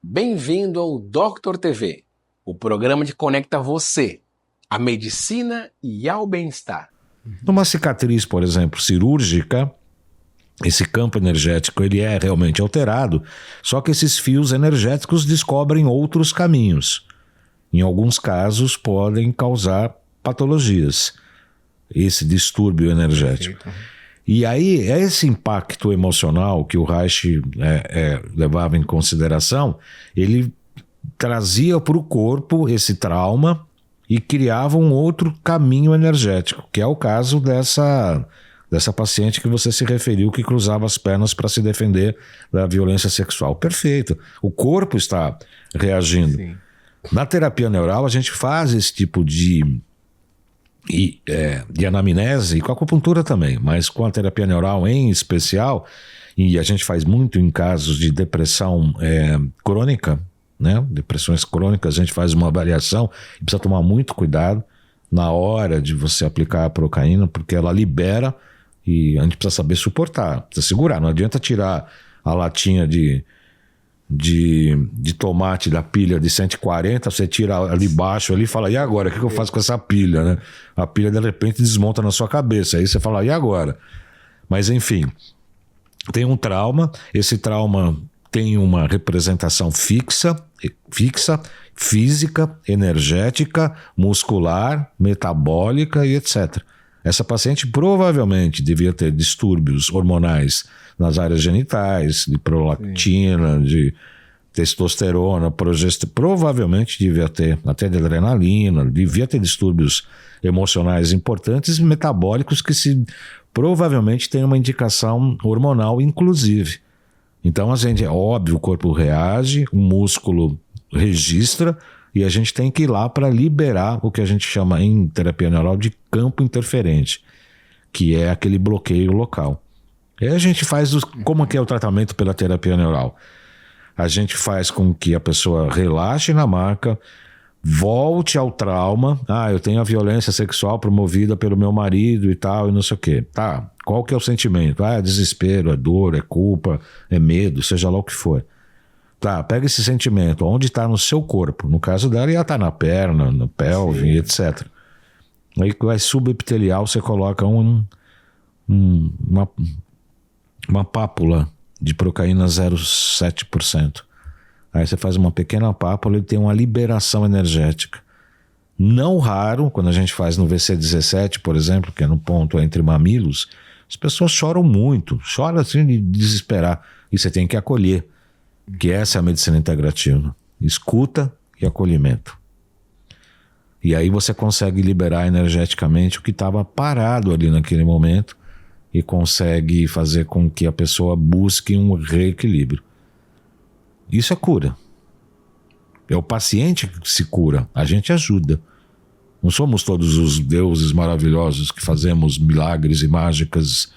Bem-vindo ao Doctor TV, o programa que conecta você, a medicina e ao bem-estar. Numa cicatriz, por exemplo, cirúrgica, esse campo energético ele é realmente alterado, só que esses fios energéticos descobrem outros caminhos. Em alguns casos podem causar patologias, esse distúrbio energético. Perfeito. E aí, esse impacto emocional que o Reich levava em consideração, ele trazia para o corpo esse trauma e criava um outro caminho energético, que é o caso dessa paciente que você se referiu, que cruzava as pernas para se defender da violência sexual. Perfeito. O corpo está reagindo. Sim. Na terapia neural, a gente faz esse tipo de anamnese, e com a acupuntura também, mas com a terapia neural em especial, e a gente faz muito em casos de depressão crônica, né? Depressões crônicas, a gente faz uma avaliação e precisa tomar muito cuidado na hora de você aplicar a procaína, porque ela libera e a gente precisa saber suportar, precisa segurar, não adianta tirar a latinha de tomate da pilha de 140, você tira ali baixo ali e fala, e agora? O que eu faço com essa pilha, né? A pilha de repente desmonta na sua cabeça, aí você fala, e agora? Mas enfim, tem um trauma, esse trauma tem uma representação fixa, física, energética, muscular, metabólica e etc. Essa paciente provavelmente devia ter distúrbios hormonais nas áreas genitais, de prolactina, de testosterona, progesterona, provavelmente devia ter até de adrenalina, devia ter distúrbios emocionais importantes e metabólicos que provavelmente tem uma indicação hormonal inclusive. Então a gente, é óbvio, o corpo reage, o músculo registra e a gente tem que ir lá para liberar o que a gente chama em terapia neural de campo interferente, que é aquele bloqueio local. E aí a gente faz, como que é o tratamento pela terapia neural? A gente faz com que a pessoa relaxe na maca, volte ao trauma. Eu tenho a violência sexual promovida pelo meu marido e tal, e não sei o quê. Tá, qual que é o sentimento? É desespero, é dor, é culpa, é medo, seja lá o que for. Tá, pega esse sentimento, onde está no seu corpo? No caso dela, ia estar na perna, no pelve, etc. Aí vai subepitelial, você coloca uma pápula de procaína 0,7%. Aí você faz uma pequena pápula e tem uma liberação energética. Não raro, quando a gente faz no VC17, por exemplo, que é no ponto entre mamilos, as pessoas choram muito, choram assim de desesperar. E você tem que acolher, que essa é a medicina integrativa. Escuta e acolhimento. E aí você consegue liberar energeticamente o que estava parado ali naquele momento e consegue fazer com que a pessoa busque um reequilíbrio. Isso é cura. É o paciente que se cura, a gente ajuda. Não somos todos os deuses maravilhosos que fazemos milagres e mágicas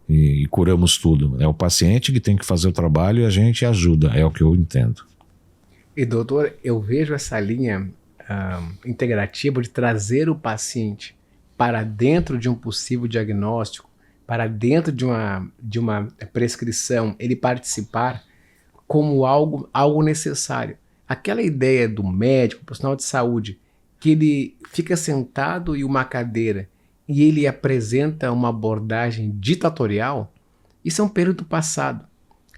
e curamos tudo. É o paciente que tem que fazer o trabalho e a gente ajuda, é o que eu entendo. E doutor, eu vejo essa linha integrativa de trazer o paciente para dentro de um possível diagnóstico, para dentro de uma prescrição, ele participar como algo necessário. Aquela ideia do médico, profissional de saúde, que ele fica sentado em uma cadeira e ele apresenta uma abordagem ditatorial, isso é um período passado.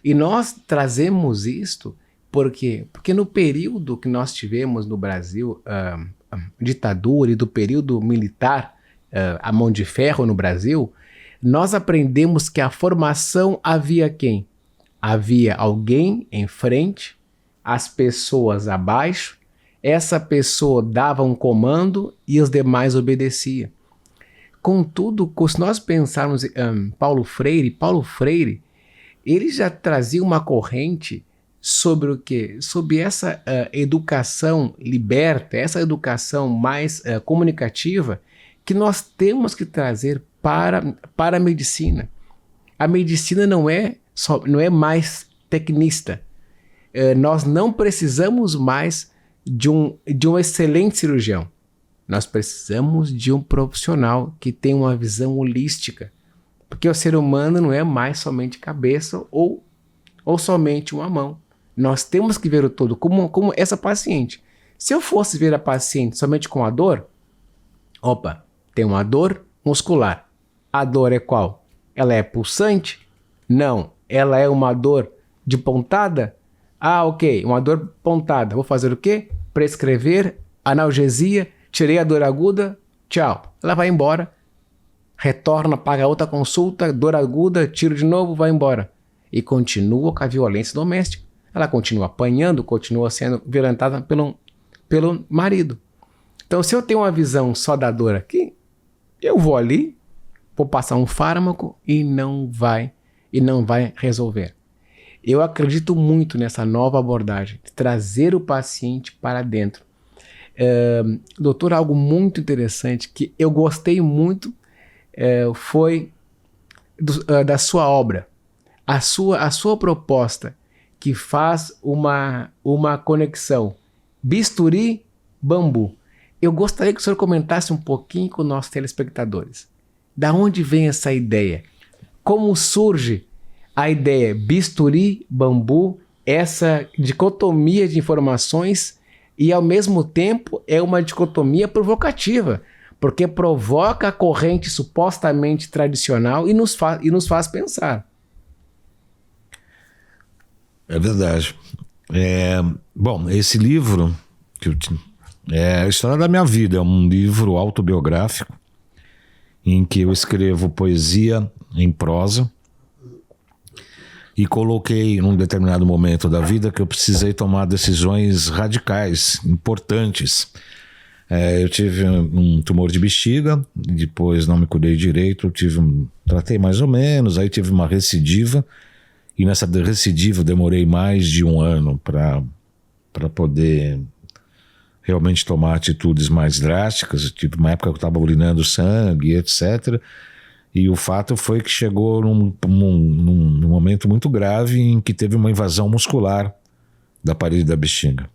E nós trazemos isto por quê? Porque no período que nós tivemos no Brasil, ditadura, e do período militar, a mão de ferro no Brasil, nós aprendemos que a formação havia quem? Havia alguém em frente, as pessoas abaixo, essa pessoa dava um comando e os demais obedeciam. Contudo, se nós pensarmos em Paulo Freire, ele já trazia uma corrente sobre o quê? Sobre essa educação liberta, essa educação mais comunicativa que nós temos que trazer para a medicina. A medicina não é mais tecnista. Nós não precisamos mais de um excelente cirurgião. Nós precisamos de um profissional que tenha uma visão holística. Porque o ser humano não é mais somente cabeça ou somente uma mão. Nós temos que ver o todo, como essa paciente. Se eu fosse ver a paciente somente com a dor, opa, tem uma dor muscular. A dor é qual? Ela é pulsante? Não. Ela é uma dor de pontada? Ah, ok, uma dor pontada. Vou fazer o quê? Prescrever analgesia, tirei a dor aguda, tchau. Ela vai embora, retorna, paga outra consulta, dor aguda, tiro de novo, vai embora. E continua com a violência doméstica. Ela continua apanhando, continua sendo violentada pelo marido. Então, se eu tenho uma visão só da dor aqui, eu vou ali, vou passar um fármaco e não vai resolver. Eu acredito muito nessa nova abordagem, de trazer o paciente para dentro. Doutor, algo muito interessante que eu gostei muito foi da sua obra. A sua proposta, que faz uma conexão bisturi-bambu. Eu gostaria que o senhor comentasse um pouquinho com nossos telespectadores. Da onde vem essa ideia? Como surge a ideia bisturi-bambu, essa dicotomia de informações, e ao mesmo tempo é uma dicotomia provocativa, porque provoca a corrente supostamente tradicional e nos faz pensar. É verdade. Bom, esse livro é a história da minha vida, é um livro autobiográfico em que eu escrevo poesia em prosa e coloquei num determinado momento da vida que eu precisei tomar decisões radicais, importantes. Eu tive um tumor de bexiga, depois não me cuidei direito, tratei mais ou menos, aí tive uma recidiva, e nessa recidiva eu demorei mais de 1 ano para poder realmente tomar atitudes mais drásticas. Tive uma época que eu estava urinando sangue, etc. E o fato foi que chegou num momento muito grave em que teve uma invasão muscular da parede da bexiga.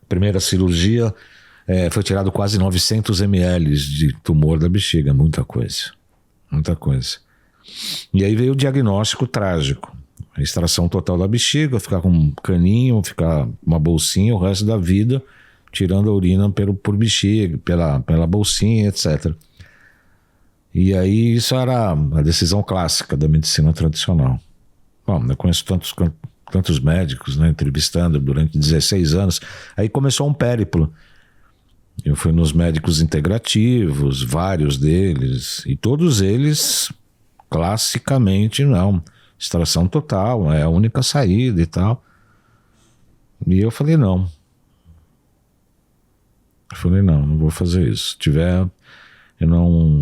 A primeira cirurgia foi tirado quase 900 ml de tumor da bexiga, muita coisa. E aí veio o diagnóstico trágico. A extração total da bexiga, ficar com um caninho, ficar uma bolsinha o resto da vida, tirando a urina por bexiga, pela bolsinha, etc. E aí isso era a decisão clássica da medicina tradicional. Bom, eu conheço tantos médicos, né, entrevistando durante 16 anos. Aí começou um périplo. Eu fui nos médicos integrativos, vários deles, e todos eles, classicamente, não. Extração total, é a única saída e tal. E eu falei, não. Não vou fazer isso.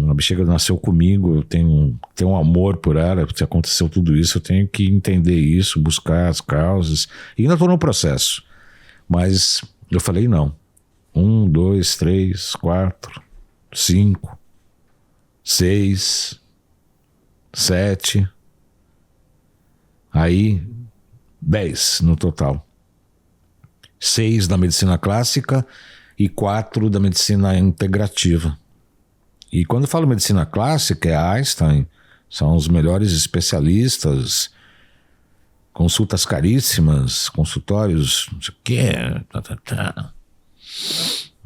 A bexiga nasceu comigo, eu tenho um amor por ela, se aconteceu tudo isso, eu tenho que entender isso, buscar as causas. E ainda estou no processo. Mas eu falei, não. 1, 2, 3, 4, 5, 6, 7... Aí, 10 no total. 6 da medicina clássica e 4 da medicina integrativa. E quando eu falo medicina clássica, é Einstein, são os melhores especialistas, consultas caríssimas, consultórios, não sei o quê.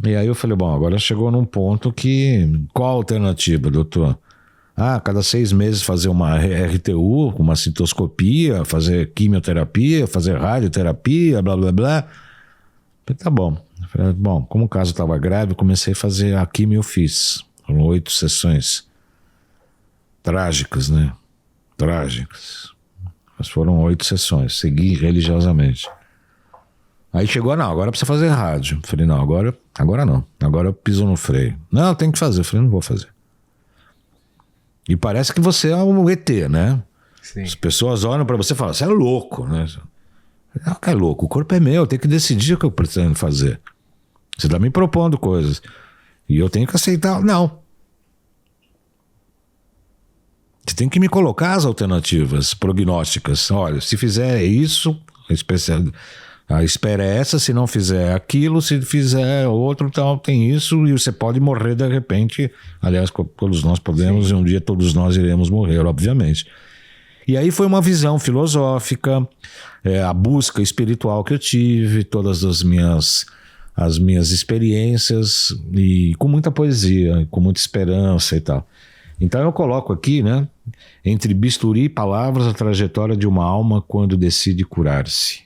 E aí eu falei, bom, agora chegou num ponto que... Qual a alternativa, doutor? Cada 6 meses fazer uma RTU, uma citoscopia, fazer quimioterapia, fazer radioterapia, blá, blá, blá. Falei, tá bom. Falei, bom, como o caso estava grave, eu comecei a fazer a quimio, eu fiz. Foram 8 sessões. Trágicas, né? Trágicas. Mas foram 8 sessões. Segui religiosamente. Aí chegou, não, agora precisa fazer rádio. Falei, não, agora não. Agora eu piso no freio. Não, tem que fazer. Falei, não vou fazer. E parece que você é um ET, né? Sim. As pessoas olham para você e falam, você é louco, né? Não, é louco, o corpo é meu, eu tenho que decidir o que eu pretendo fazer. Você está me propondo coisas. E eu tenho que aceitar. Não. Você tem que me colocar as alternativas prognósticas. Olha, se fizer isso, a espera é essa, se não fizer aquilo, se fizer outro, então tem isso, e você pode morrer de repente. Aliás, todos nós podemos. Sim. E um dia todos nós iremos morrer, obviamente. E aí foi uma visão filosófica, a busca espiritual que eu tive, todas as minhas experiências, e com muita poesia, com muita esperança e tal. Então eu coloco aqui, né, entre bisturi e palavras, a trajetória de uma alma quando decide curar-se.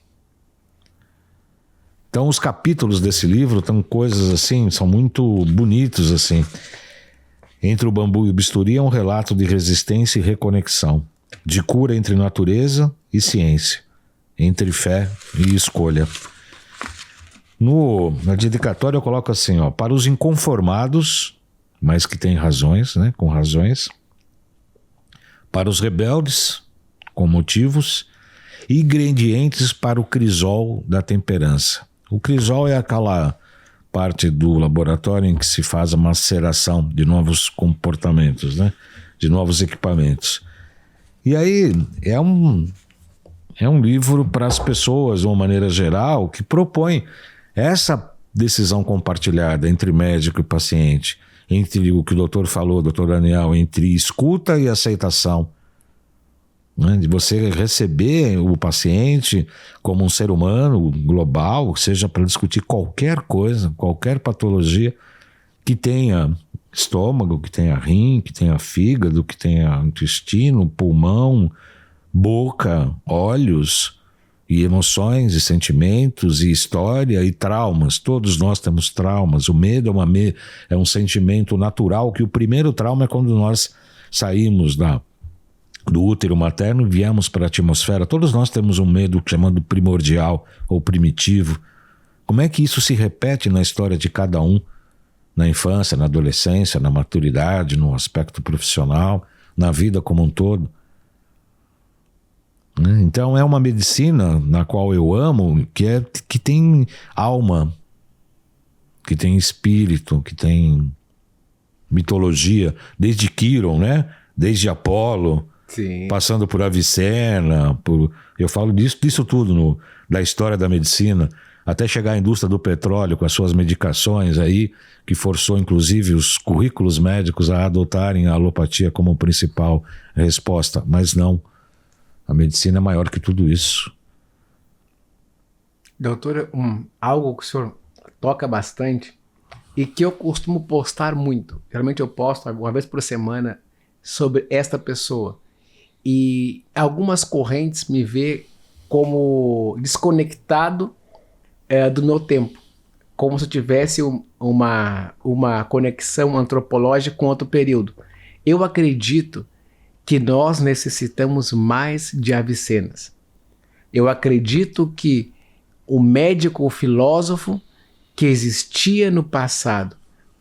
Então os capítulos desse livro estão coisas assim, são muito bonitos assim. Entre o bambu e o bisturi é um relato de resistência e reconexão, de cura entre natureza e ciência, entre fé e escolha. Na dedicatória eu coloco assim, ó, para os inconformados, mas que têm razões, né, com razões, para os rebeldes, com motivos, e ingredientes para o crisol da temperança. O crisol é aquela parte do laboratório em que se faz a maceração de novos comportamentos, né, de novos equipamentos. E aí é um livro para as pessoas, de uma maneira geral, que propõe essa decisão compartilhada entre médico e paciente, entre o que o doutor falou, doutor Daniel, entre escuta e aceitação, né? De você receber o paciente como um ser humano global, seja para discutir qualquer coisa, qualquer patologia que tenha estômago, que tenha rim, que tenha fígado, que tenha intestino, pulmão, boca, olhos, e emoções, e sentimentos, e história, e traumas. Todos nós temos traumas. O medo é um sentimento natural, que o primeiro trauma é quando nós saímos do útero materno e viemos para a atmosfera. Todos nós temos um medo chamado primordial ou primitivo. Como é que isso se repete na história de cada um? Na infância, na adolescência, na maturidade, no aspecto profissional, na vida como um todo. Então é uma medicina na qual eu amo, que tem alma, que tem espírito, que tem mitologia, desde Quiron, né? Desde Apolo, sim, passando por Avicena, eu falo disso tudo da história da medicina, até chegar à indústria do petróleo com as suas medicações aí, que forçou inclusive os currículos médicos a adotarem a alopatia como principal resposta, mas não. A medicina é maior que tudo isso. Doutor, algo que o senhor toca bastante e que eu costumo postar muito. Geralmente eu posto uma vez por semana sobre esta pessoa. E algumas correntes me vê como desconectado do meu tempo. Como se eu tivesse uma conexão antropológica com outro período. Eu acredito que nós necessitamos mais de Avicenas. Eu acredito que o médico, o filósofo que existia no passado,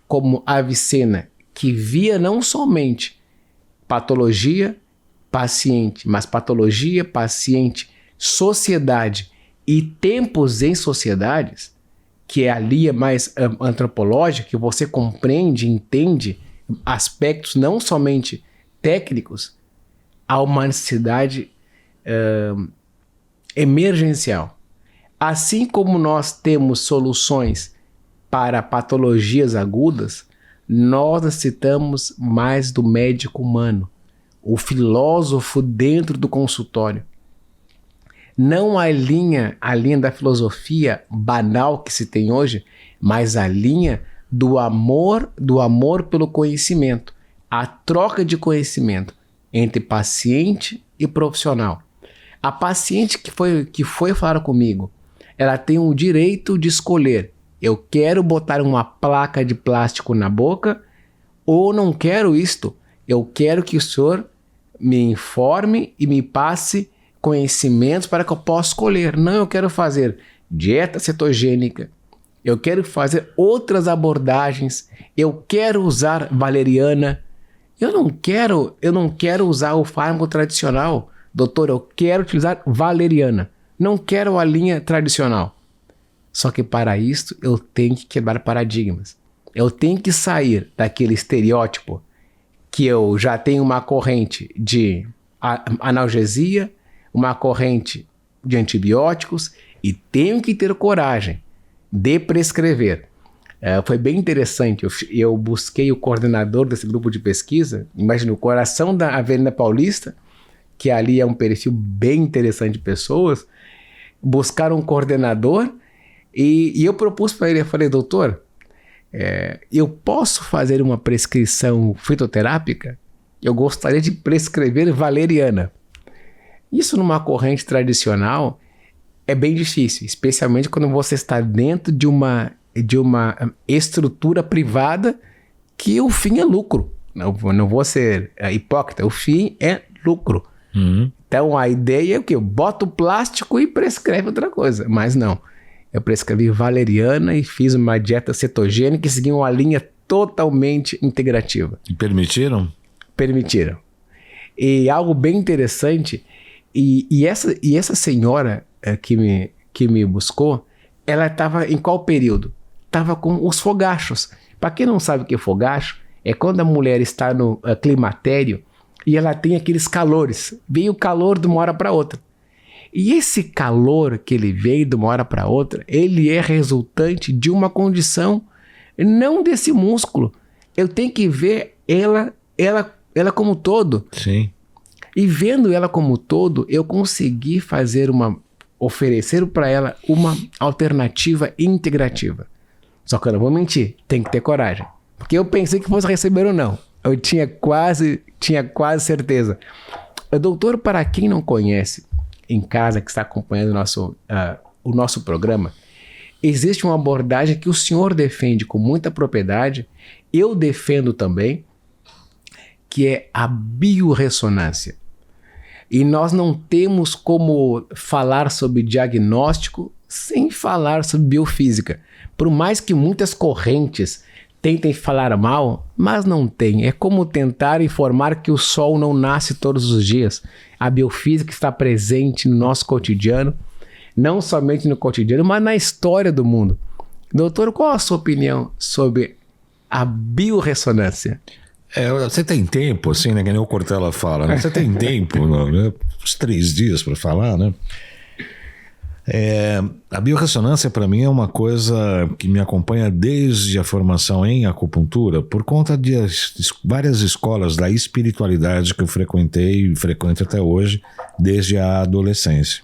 como Avicena, que via não somente patologia, paciente, mas patologia, paciente, sociedade e tempos em sociedades, que é a linha mais antropológica, que você compreende, entende aspectos não somente técnicos, há uma necessidade emergencial. Assim como nós temos soluções para patologias agudas, nós necessitamos mais do médico humano, o filósofo dentro do consultório. Não a linha da filosofia banal que se tem hoje, mas a linha do amor pelo conhecimento, a troca de conhecimento entre paciente e profissional. A paciente que foi falar comigo, ela tem o direito de escolher: eu quero botar uma placa de plástico na boca ou não quero isto. Eu quero que o senhor me informe e me passe conhecimentos para que eu possa escolher. Não, eu quero fazer dieta cetogênica, eu quero fazer outras abordagens, eu quero usar valeriana. Eu não quero usar o fármaco tradicional. Doutor, eu quero utilizar valeriana. Não quero a linha tradicional. Só que para isso eu tenho que quebrar paradigmas. Eu tenho que sair daquele estereótipo que eu já tenho uma corrente de analgesia, uma corrente de antibióticos e tenho que ter coragem de prescrever. Foi bem interessante, eu busquei o coordenador desse grupo de pesquisa, imagina, o coração da Avenida Paulista, que ali é um perfil bem interessante de pessoas, buscaram um coordenador e eu propus para ele, eu falei, doutor, eu posso fazer uma prescrição fitoterápica? Eu gostaria de prescrever valeriana. Isso numa corrente tradicional é bem difícil, especialmente quando você está dentro de uma estrutura privada que o fim é lucro. Não vou ser hipócrita, o fim é lucro. Então a ideia é o quê? Bota o plástico e prescreve outra coisa. Mas não. Eu prescrevi valeriana e fiz uma dieta cetogênica e segui uma linha totalmente integrativa. E permitiram? Permitiram. E algo bem interessante, e essa senhora que me buscou, ela estava em qual período? Estava com os fogachos. Para quem não sabe o que é fogacho, é quando a mulher está no climatério e ela tem aqueles calores. Vem o calor de uma hora para outra. E esse calor que ele veio de uma hora para outra, ele é resultante de uma condição, não desse músculo. Eu tenho que ver ela como todo. Sim. E vendo ela como todo, eu consegui oferecer para ela uma alternativa integrativa. Só que eu não vou mentir, tem que ter coragem. Porque eu pensei que fosse receber ou não. Eu tinha quase certeza. Doutor, para quem não conhece, em casa que está acompanhando o nosso programa, existe uma abordagem que o senhor defende com muita propriedade, eu defendo também, que é a biorressonância. E nós não temos como falar sobre diagnóstico sem falar sobre biofísica. Por mais que muitas correntes tentem falar mal, mas não tem. É como tentar informar que o sol não nasce todos os dias. A biofísica está presente no nosso cotidiano, não somente no cotidiano, mas na história do mundo. Doutor, qual a sua opinião sobre a biorressonância? Você tem tempo, assim, né? Que nem o Cortella fala, né? Você tem tempo, né? Uns 3 dias para falar, né? A biorressonância, para mim, é uma coisa que me acompanha desde a formação em acupuntura, por conta de várias escolas da espiritualidade que eu frequentei e frequento até hoje, desde a adolescência.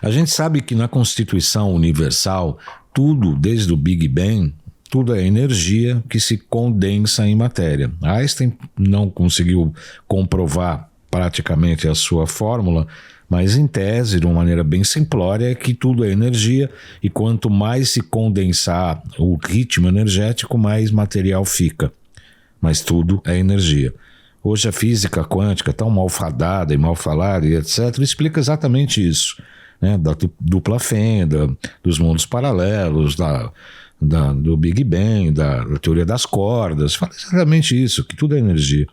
A gente sabe que na Constituição Universal, tudo, desde o Big Bang, tudo é energia que se condensa em matéria. Einstein não conseguiu comprovar praticamente a sua fórmula, mas em tese, de uma maneira bem simplória, é que tudo é energia e quanto mais se condensar o ritmo energético, mais material fica. Mas tudo é energia. Hoje a física quântica, tão malfadada e mal falada e etc., explica exatamente isso, né? Da dupla fenda, dos mundos paralelos, do Big Bang, da teoria das cordas, fala exatamente isso, que tudo é energia.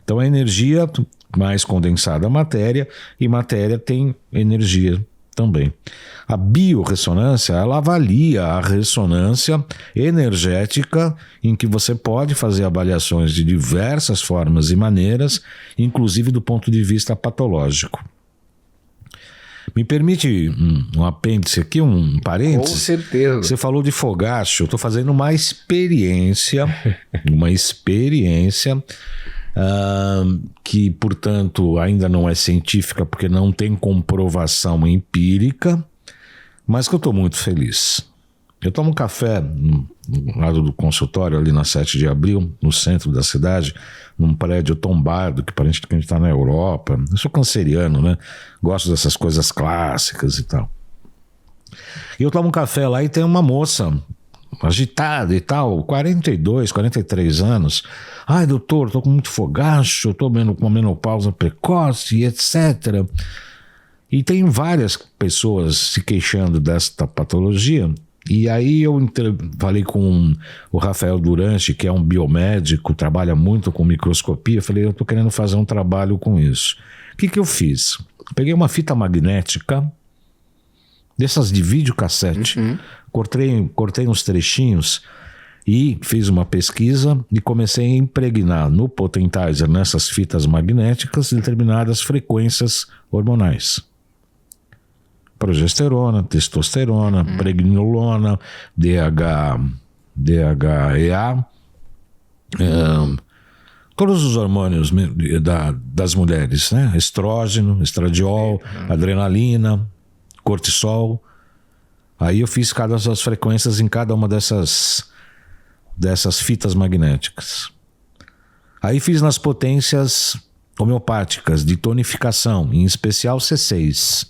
Então a energia mais condensada a matéria, e matéria tem energia também. A biorressonância, ela avalia a ressonância energética, em que você pode fazer avaliações de diversas formas e maneiras, inclusive do ponto de vista patológico. Me permite um apêndice aqui, um parênteses? Com certeza. Você falou de fogacho, eu estou fazendo uma experiência que, portanto, ainda não é científica, porque não tem comprovação empírica, mas que eu estou muito feliz. Eu tomo café no lado do consultório, ali na 7 de abril, no centro da cidade, num prédio tombado, que parece que a gente está na Europa. Eu sou canceriano, né? Gosto dessas coisas clássicas e tal. E eu tomo um café lá e tem uma moça agitada e tal, 42, 43 anos. Ai, doutor, estou com muito fogacho, estou com uma menopausa precoce e etc. E tem várias pessoas se queixando desta patologia. E aí eu falei com o Rafael Durante, que é um biomédico, trabalha muito com microscopia. Falei, eu estou querendo fazer um trabalho com isso. O que eu fiz? Peguei uma fita magnética, dessas de videocassete, cortei uns trechinhos e fiz uma pesquisa e comecei a impregnar no Potentizer, nessas fitas magnéticas, determinadas frequências hormonais. Progesterona, testosterona, pregnenolona, DHEA, todos os hormônios das mulheres, né? Estrógeno, estradiol, adrenalina, cortisol. Aí eu fiz as frequências em cada uma dessas fitas magnéticas. Aí fiz nas potências homeopáticas de tonificação, em especial C6.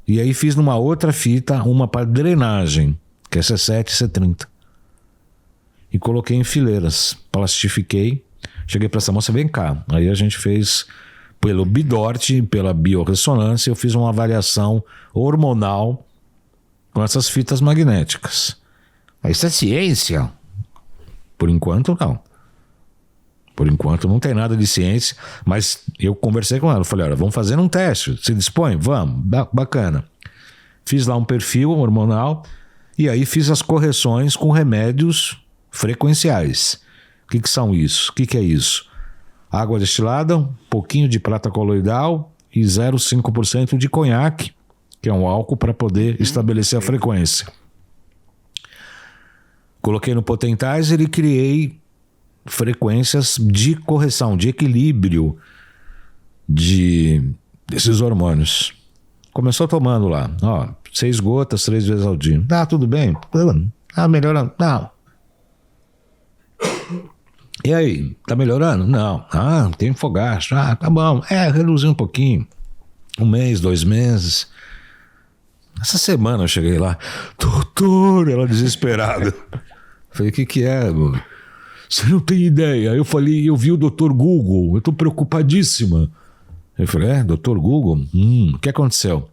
E aí fiz numa outra fita uma para drenagem, que é C7 e C30. E coloquei em fileiras, plastifiquei. Cheguei para essa moça, vem cá. Aí a gente fez pelo Bidort, pela biorressonância, eu fiz uma avaliação hormonal com essas fitas magnéticas. Isso é ciência? Por enquanto, não. Por enquanto não tem nada de ciência, mas eu conversei com ela, falei, olha, vamos fazer um teste, se dispõe? Vamos, bacana. Fiz lá um perfil hormonal e aí fiz as correções com remédios frequenciais. O que são isso? O que é isso? Água destilada, um pouquinho de prata coloidal e 0,5% de conhaque, que é um álcool para poder estabelecer a frequência. Coloquei no Potentizer e criei frequências de correção, de equilíbrio desses hormônios. Começou tomando lá, 6 gotas, 3 vezes ao dia. Tudo bem? Melhorando? Não. E aí, tá melhorando? Não. Tem fogacho. Tá bom. Reduziu um pouquinho. 1 mês, 2 meses. Essa semana eu cheguei lá. Doutor, ela desesperada. Falei, o que é, mano? Você não tem ideia. Eu falei, eu vi o Dr. Google, eu tô preocupadíssima. Eu falei, Dr. Google? O que aconteceu?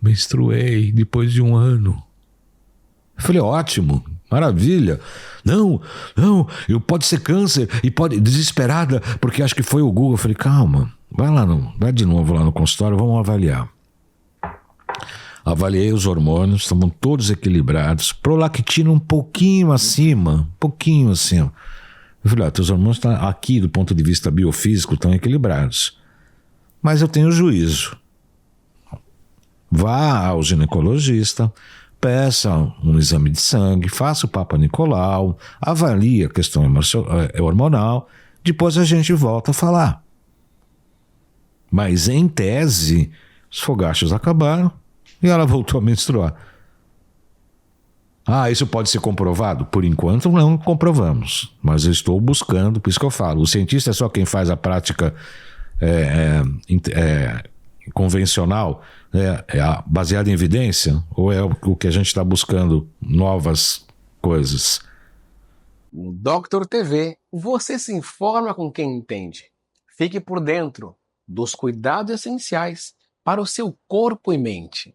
Menstruei depois de 1 ano. Eu falei, ótimo, maravilha. Não, pode ser câncer e pode... Desesperada, porque acho que foi o Google. Eu falei, calma, vai de novo lá no consultório, vamos avaliar. Avaliei os hormônios, estavam todos equilibrados. Prolactina um pouquinho acima. Eu falei, teus hormônios estão aqui, do ponto de vista biofísico, estão equilibrados. Mas eu tenho juízo. Vá ao ginecologista, peça um exame de sangue, faça o Papa Nicolau, avalie a questão hormonal, depois a gente volta a falar. Mas, em tese, os fogachos acabaram, e ela voltou a menstruar. Isso pode ser comprovado? Por enquanto não comprovamos, mas eu estou buscando, por isso que eu falo, o cientista é só quem faz a prática convencional, baseada em evidência, ou é o que a gente está buscando, novas coisas? No Doctor TV, você se informa com quem entende. Fique por dentro dos cuidados essenciais para o seu corpo e mente.